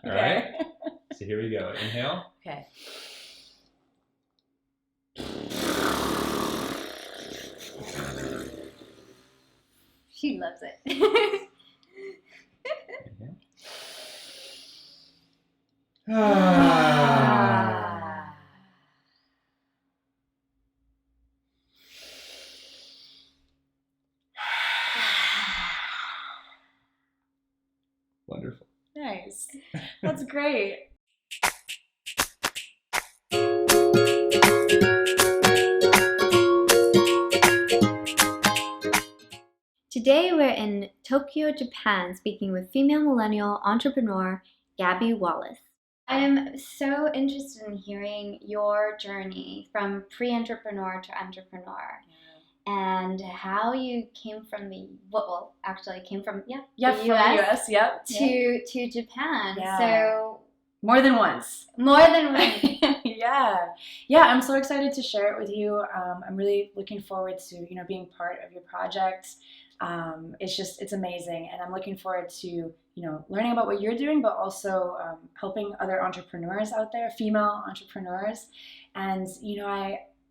All right. So here we go. Inhale. Okay. She loves it. Inhale. Wonderful. Nice. That's great. Today we're in Tokyo, Japan, speaking with female millennial entrepreneur Gabby Wallace. I am so interested in hearing your journey from pre-entrepreneur to entrepreneur. And how you came from the came from the US, yep, to Japan. Yeah. So more than once. Yeah. I'm so excited to share it with you. I'm really looking forward to being part of your project. It's amazing, and I'm looking forward to learning about what you're doing, but also helping other entrepreneurs out there, female entrepreneurs. And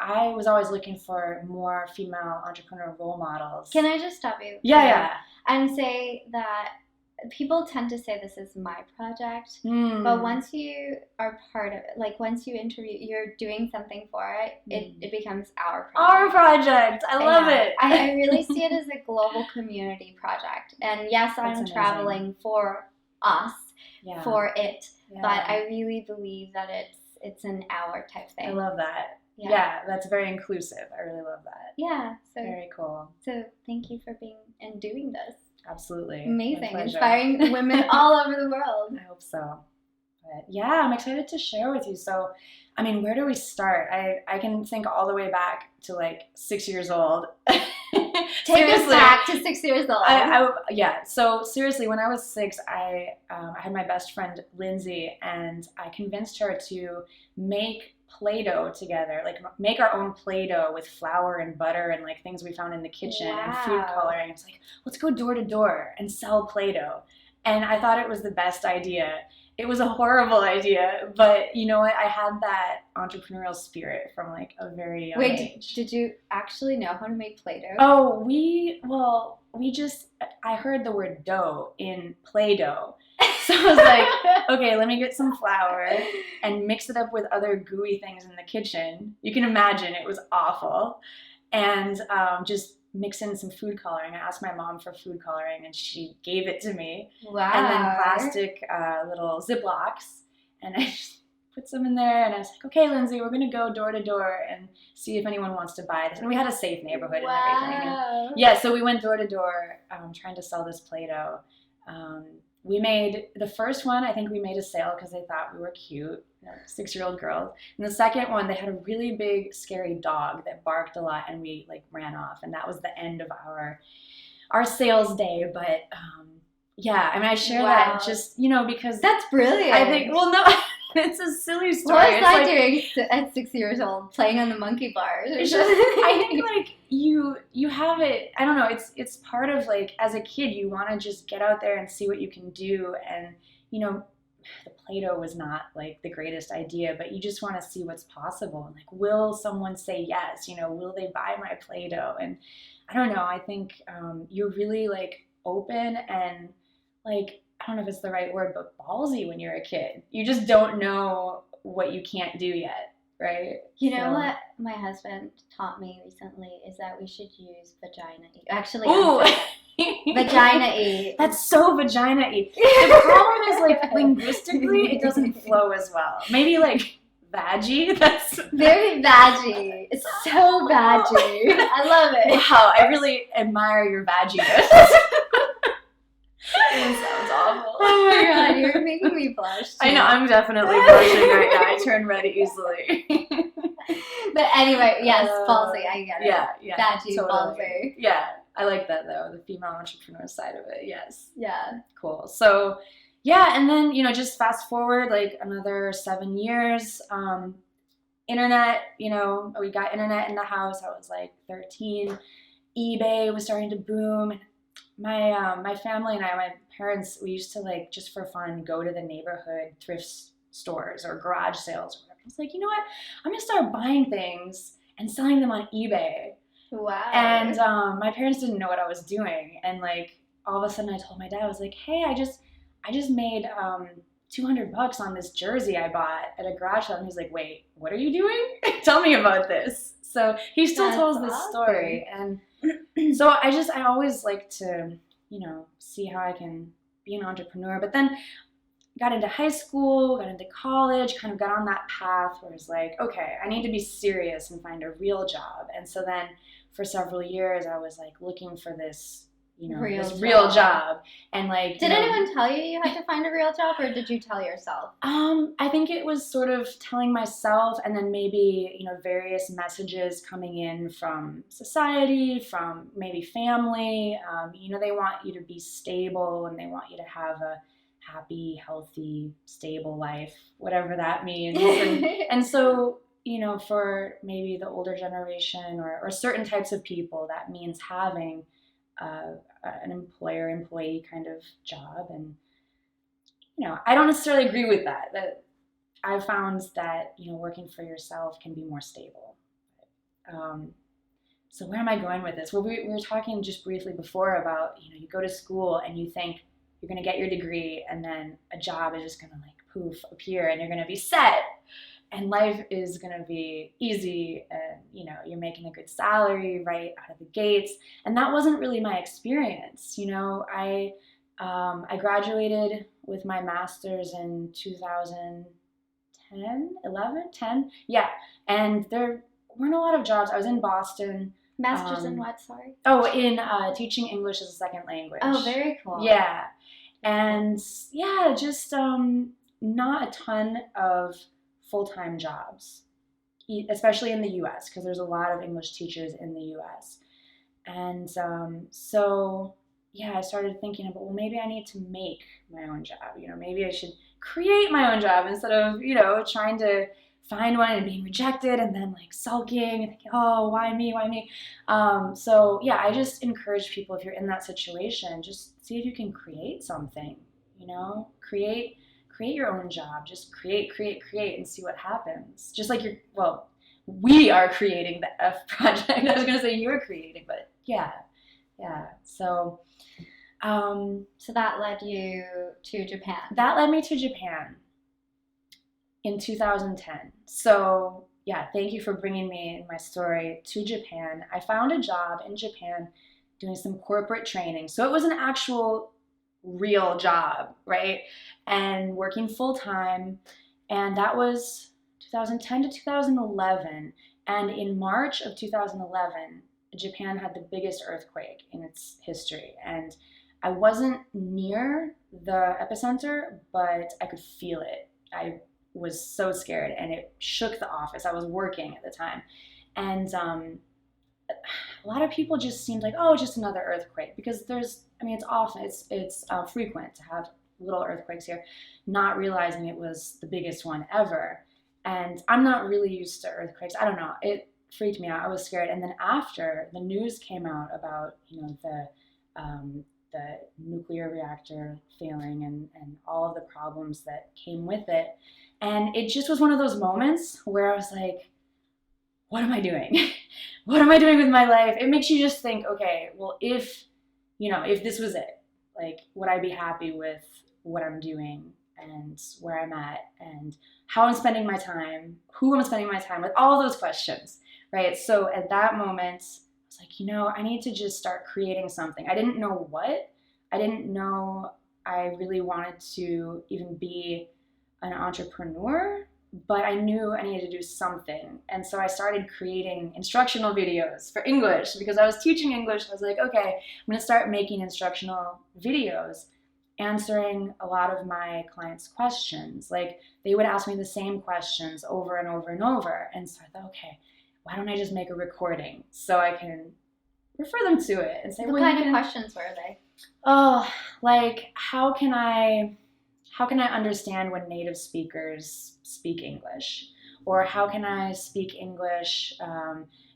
I was always looking for more female entrepreneur role models. Can I just stop you? Yeah. And say that people tend to say this is my project, but once you are part of it, like once you're doing something for it, it becomes our project. Our project. I love it. I really see it as a global community project. And yes, I'm traveling for us, for it, but I really believe that it's an our type thing. I love that. Yeah, that's very inclusive. I really love that. Yeah. So very cool. So thank you for being and doing this. Absolutely. Amazing. Inspiring women all over the world. I hope so. But yeah, I'm excited to share with you. So, I mean, where do we start? I can think all the way back to like 6 years old. Take us back to 6 years old. So seriously, when I was 6, I had my best friend Lindsay, and I convinced her to make Play-Doh together, like make our own Play-Doh with flour and butter and like things we found in the kitchen and food coloring. It's like, let's go door to door and sell Play-Doh. And I thought it was the best idea. It was a horrible idea, but you know what? I had that entrepreneurial spirit from like a very young age. Did you actually know how to make Play-Doh? Oh, I heard the word dough in Play-Doh. So I was like, okay, let me get some flour and mix it up with other gooey things in the kitchen. You can imagine it was awful. And just mix in some food coloring. I asked my mom for food coloring, and she gave it to me. Wow. And then plastic little Ziplocs. And I just put some in there, and I was like, okay, Lindsay, we're going to go door to door and see if anyone wants to buy this. And we had a safe neighborhood and everything. And so we went door to door trying to sell this Play-Doh. We made the first one, I think we made a sale because they thought we were cute, 6-year-old girls. And the second one, they had a really big, scary dog that barked a lot, and we like ran off. And that was the end of our sales day. But I share that just, because that's brilliant. I think, it's a silly story. What was I doing at 6 years old, playing on the monkey bars? It's just, I think like you have it. I don't know. It's part of like as a kid you want to just get out there and see what you can do, and the Play-Doh was not like the greatest idea, but you just want to see what's possible. And like, will someone say yes? Will they buy my Play-Doh? And I don't know. I think you're really like open and like, I don't know if it's the right word, but ballsy when you're a kid. You just don't know what you can't do yet, right? You know what my husband taught me recently is that we should use Vagina-y. Actually, Vagina-y. That's so Vagina-y. The problem is like linguistically, it doesn't flow as well. Maybe like vaggy. That's very vaggy. It's so vaggy. I love it. Wow, I really admire your vagginess. It sounds awful. Oh my god, you're making me blush too. I know, I'm definitely blushing right now. I turn red easily. But anyway, yes, ballsy, I get it. Yeah. Vaggy, totally. Ballsy. Yeah, I like that though, the female entrepreneur side of it, yes. Yeah. Cool. So, yeah, and then, just fast forward like another 7 years. Internet, we got internet in the house. I was like 13. eBay was starting to boom. My family and my parents, we used to like, just for fun, go to the neighborhood thrift stores or garage sales or whatever. I was like, you know what? I'm going to start buying things and selling them on eBay. Wow. And my parents didn't know what I was doing. And like, all of a sudden I told my dad, I was like, hey, I just made $200 on this jersey I bought at a garage sale. And he's like, wait, what are you doing? Tell me about this. So he still tells this story. And so I always like to, you know, see how I can be an entrepreneur. But then got into high school, got into college, kind of got on that path where it's like, okay, I need to be serious and find a real job. And so then for several years, I was like looking for this, you know, real job. And like, did anyone tell you had to find a real job, or did you tell yourself? I think it was sort of telling myself, and then maybe, you know, various messages coming in from society, from maybe family. You know, they want you to be stable and they want you to have a happy, healthy, stable life, whatever that means. And so, you know, for maybe the older generation or certain types of people, that means having an employer-employee kind of job. And, you know, I don't necessarily agree with that. That I've found that, you know, working for yourself can be more stable. So where am I going with this? Well, we were talking just briefly before about, you know, you go to school and you think you're going to get your degree and then a job is just going to like poof appear and you're going to be set and life is going to be easy and, you know, you're making a good salary right out of the gates. And that wasn't really my experience. You know, I graduated with my master's in 2010. Yeah. And there weren't a lot of jobs. I was in Boston. Master's in what, sorry? Oh, in teaching English as a second language. Oh, very cool. Yeah. And yeah, just not a ton of full-time jobs, especially in the U.S., because there's a lot of English teachers in the U.S. And so, yeah, I started thinking about, well, maybe I need to make my own job. You know, maybe I should create my own job instead of, you know, trying to find one and being rejected and then like sulking and thinking, oh, why me? So yeah, I just encourage people, if you're in that situation, just see if you can create something, you know, create your own job, just create and see what happens. Just like we are creating the F project. I was going to say you were creating, but yeah. So that led you to Japan. That led me to Japan in 2010. So yeah, thank you for bringing me in my story to Japan. I found a job in Japan doing some corporate training. So it was an actual real job, right? And working full time. And that was 2010 to 2011. And in March of 2011, Japan had the biggest earthquake in its history. And I wasn't near the epicenter, but I could feel it. I was so scared and it shook the office. I was working at the time. And a lot of people just seemed like, oh, just another earthquake, because it's often, it's frequent to have little earthquakes here, not realizing it was the biggest one ever. And I'm not really used to earthquakes. I don't know. It freaked me out. I was scared. And then after the news came out about, you know, the nuclear reactor failing and all of the problems that came with it. And it just was one of those moments where I was like, what am I doing? What am I doing with my life? It makes you just think, okay, well, if this was it, like, would I be happy with what I'm doing and where I'm at and how I'm spending my time, who I'm spending my time with, all those questions, right? So at that moment, I was like, you know, I need to just start creating something. I didn't know what. I didn't know I really wanted to even be an entrepreneur, but I knew I needed to do something. And so I started creating instructional videos for English because I was teaching English. I was like, okay, I'm going to start making instructional videos, answering a lot of my clients' questions. Like, they would ask me the same questions over and over and over. And so I thought, okay, why don't I just make a recording so I can refer them to it and say, what kind of questions were they? Oh, like, how can I understand when native speakers speak English? Or how can I speak English,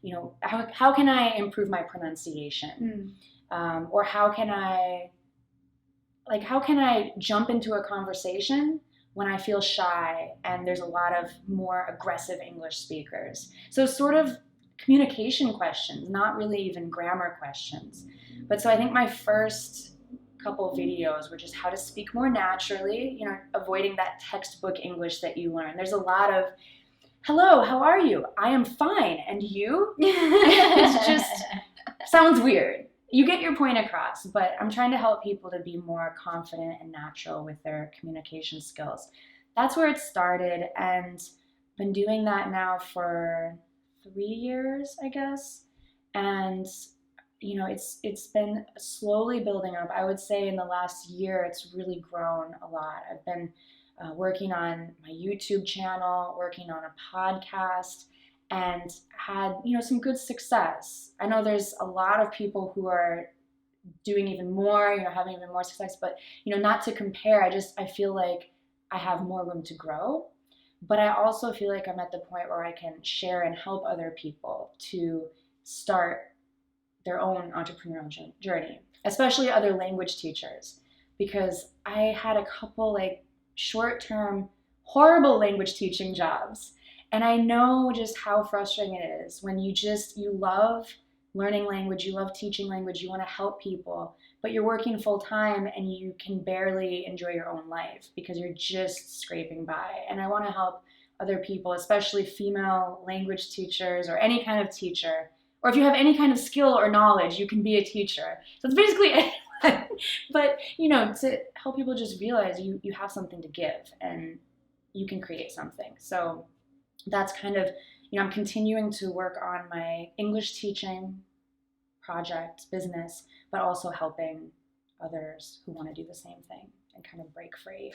you know, how can I improve my pronunciation? Or how can I like, how can I jump into a conversation when I feel shy and there's a lot of more aggressive English speakers? So sort of communication questions, not really even grammar questions. But so I think my first couple videos were just how to speak more naturally, you know, avoiding that textbook English that you learn. There's a lot of, hello, how are you? I am fine. And you? It's just sounds weird. You get your point across, but I'm trying to help people to be more confident and natural with their communication skills. That's where it started, and been doing that now for 3 years, I guess. And you know, it's been slowly building up. I would say in the last year, it's really grown a lot. I've been working on my YouTube channel, working on a podcast, and had, you know, some good success. I know there's a lot of people who are doing even more, you know, having even more success, but you know, not to compare. I feel like I have more room to grow, but I also feel like I'm at the point where I can share and help other people to start their own entrepreneurial journey, especially other language teachers, because I had a couple like short-term horrible language teaching jobs, and I know just how frustrating it is when you love learning language, you love teaching language, you want to help people, but you're working full time and you can barely enjoy your own life because you're just scraping by. And I want to help other people, especially female language teachers or any kind of teacher, or if you have any kind of skill or knowledge, you can be a teacher. So it's basically anyone. But, you know, to help people just realize you have something to give and you can create something. So that's kind of, you know, I'm continuing to work on my English teaching project, business, but also helping others who want to do the same thing and kind of break free.